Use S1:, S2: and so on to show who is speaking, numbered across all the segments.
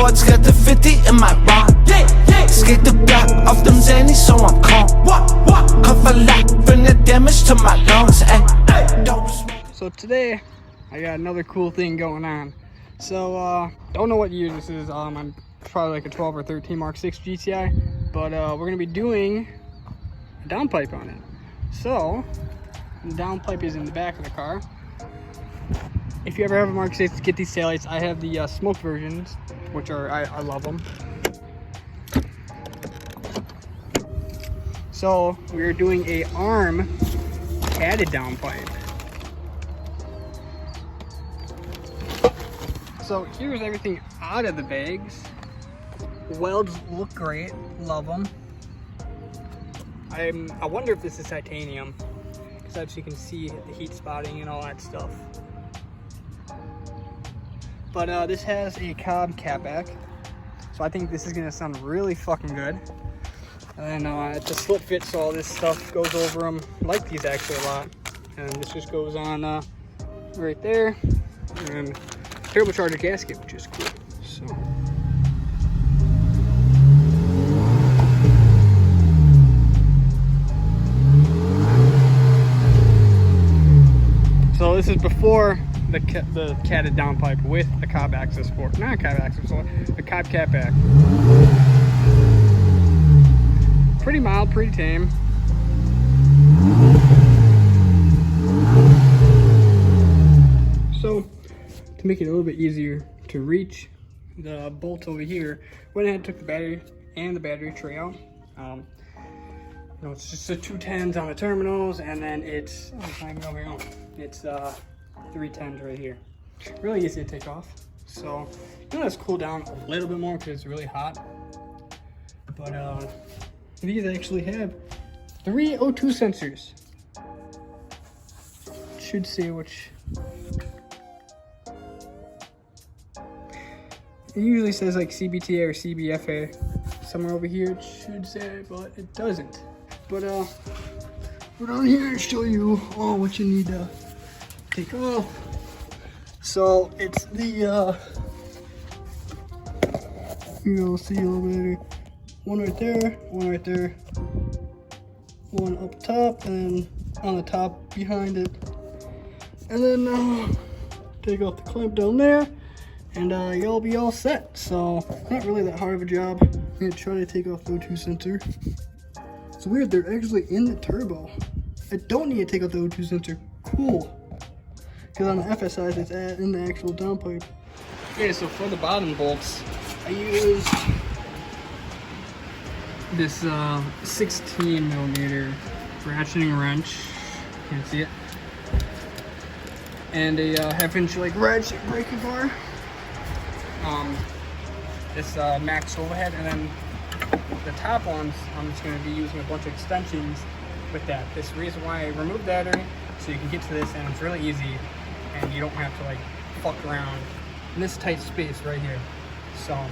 S1: Sports got the 50 in my ride. Skate the block off them Zannies, so I'm calm. Cover lock, bring the damage to my lungs.
S2: So today, I got another cool thing going on. So, don't know what year this is. I'm probably like a 12 or 13 MK6 Gti, but we're gonna be doing a downpipe on it. So, the downpipe is in the back of the car. If you ever have a MK6, get these taillights. I have the smoked versions, which are I love them. So we're doing a arm padded downpipe. So here's everything out of the bags. Welds look great, love them. I wonder if this is titanium, because as you can see the heat spotting and all that stuff. But this has a cob catback, so I think this is gonna sound really fucking good. And it's a split fit, so all this stuff goes over them. I like these actually a lot. And this just goes on right there, and turbocharger gasket, which is cool. So this is before the catted downpipe with a cob axis for, not a cob axis, so a cob catback. Pretty mild, pretty tame. So to make it a little bit easier to reach the bolt over here, went ahead and took the battery and the battery tray out. You know, it's just the 210s on the terminals, and then it's, oh, it's not even over here. It's 310s right here. Really easy to take off. So you know, let's cool down a little bit more because it's really hot. But these actually have 3 O2 sensors. Should say which. It usually says like CBTA or CBFA somewhere over here. It should say, but it doesn't. But we're down here to show you all what you need to take off. So it's the you'll see a little bit. One right there, one up top, and on the top behind it. And then take off the clamp down there, and you'll be all set. So not really that hard of a job. I'm gonna try to take off the O2 sensor. It's weird, they're actually in the turbo. I don't need to take off the O2 sensor. Cool. Because on the FSI, it's in the actual downpipe. Okay, so for the bottom bolts, I used this 16mm ratcheting wrench. Can't see it. And a 1/2 inch like ratchet breaker bar. This max overhead, and then the top ones, I'm just going to be using a bunch of extensions with that. This reason why I removed the battery, so you can get to this, and it's really easy, and you don't have to like fuck around in this tight space right here. So, what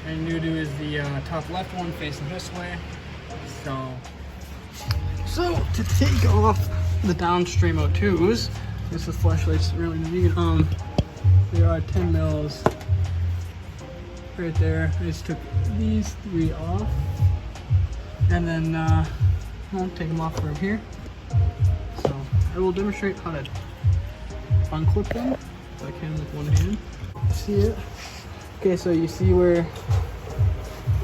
S2: I'm going to do is the top left one facing this way. So to take off the downstream O2s, this is flashlight's really neat. There are 10 mils right there. I just took these 3 off, and then I'll take them off from here. So I will demonstrate how to unclip them if I can with one hand. See it? Okay, so you see where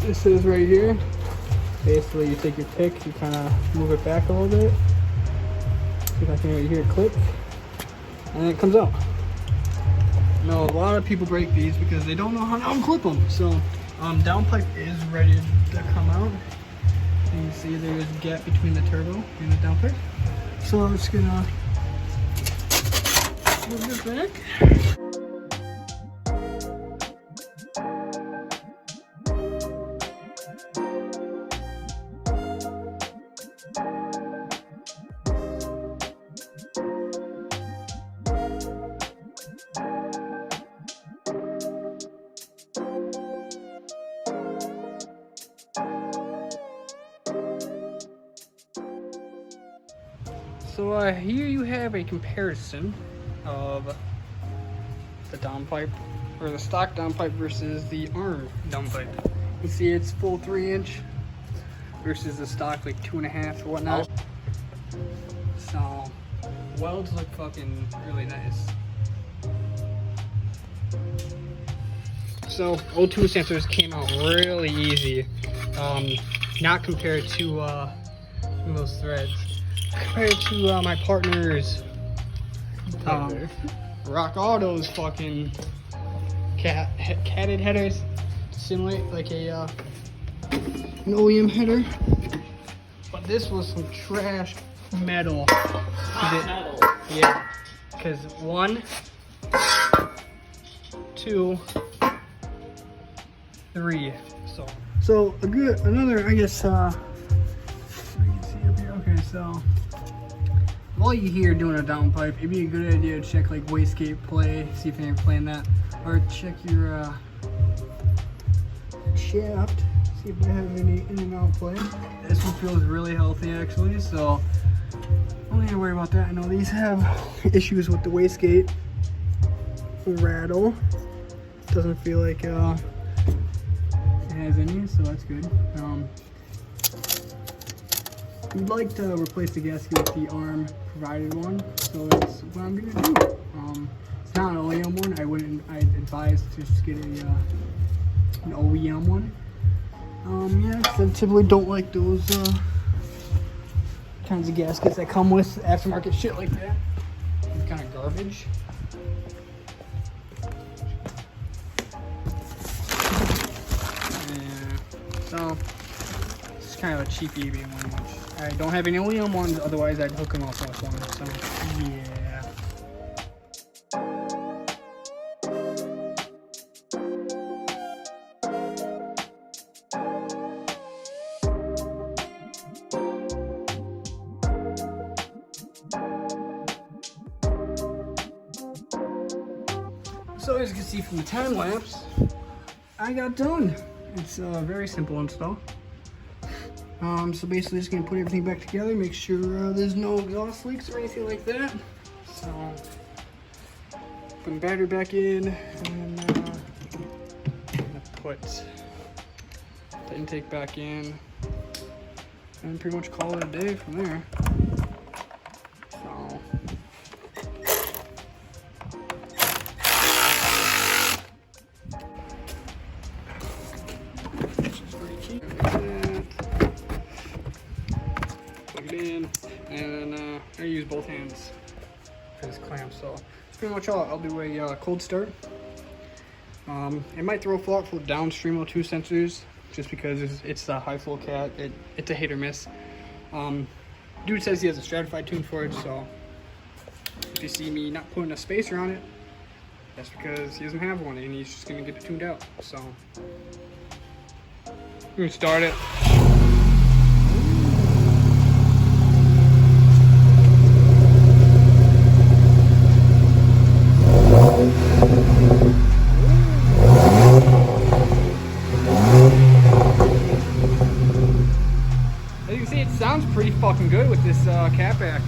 S2: this is right here. Basically, you take your pick, you kind of move it back a little bit. See if I can hear it click, and then it comes out. No, a lot of people break these because they don't know how to unclip them. So, downpipe is ready to come out. You can see there's a gap between the turbo and the downpipe. So I'm just gonna move this back. So here you have a comparison of the downpipe, or the stock downpipe versus the arm downpipe. You see it's full 3-inch versus the stock like 2.5 or whatnot. So welds look fucking really nice. So O2 sensors came out really easy, not compared to those threads. Compared to my partner's Rock Auto's fucking catted headers to simulate like an OEM header. But this was some trash metal. Yeah, because 1, 2, 3. So another, I guess, you can see up here. Okay, so while you're here doing a downpipe, it'd be a good idea to check like wastegate play, see if you're playing that, or check your shaft, see if they have any in and out play. This one feels really healthy actually, so don't need to worry about that. I know these have issues with the wastegate rattle. Doesn't feel like it has any, so that's good. We'd like to replace the gasket with the arm provided one, so that's what I'm gonna do. It's not an OEM one. I'd advise to just get an OEM one. Yeah, 'cause I typically don't like those kinds of gaskets that come with aftermarket shit like that. It's kind of garbage. Yeah, so it's kind of a cheap eBay one, which I don't have any OEM ones, otherwise I'd hook them up with one, so yeah. So as you can see from the time lapse, I got done. It's a very simple install. So basically just gonna put everything back together, make sure there's no exhaust leaks or anything like that. So put the battery back in, and gonna put the intake back in, and pretty much call it a day from there. So and I use both hands for this clamp, so that's pretty much all. I'll do a cold start. It might throw fault for downstream O2 sensors just because it's a high flow cat. It's a hit or miss. Dude says he has a stratified tune for it, so if you see me not putting a spacer on it, that's because he doesn't have one and he's just gonna get it tuned out. So I'm gonna start it. As you can see, it sounds pretty fucking good with this catback.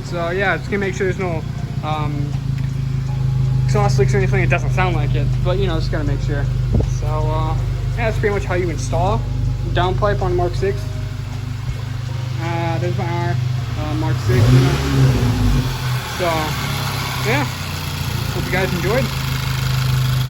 S2: So yeah, just gonna make sure there's no exhaust leaks or anything. It doesn't sound like it, but you know, just gotta make sure. So yeah, that's pretty much how you install downpipe on Mark 6. There's my R, Mark 6. So yeah, hope you guys enjoyed.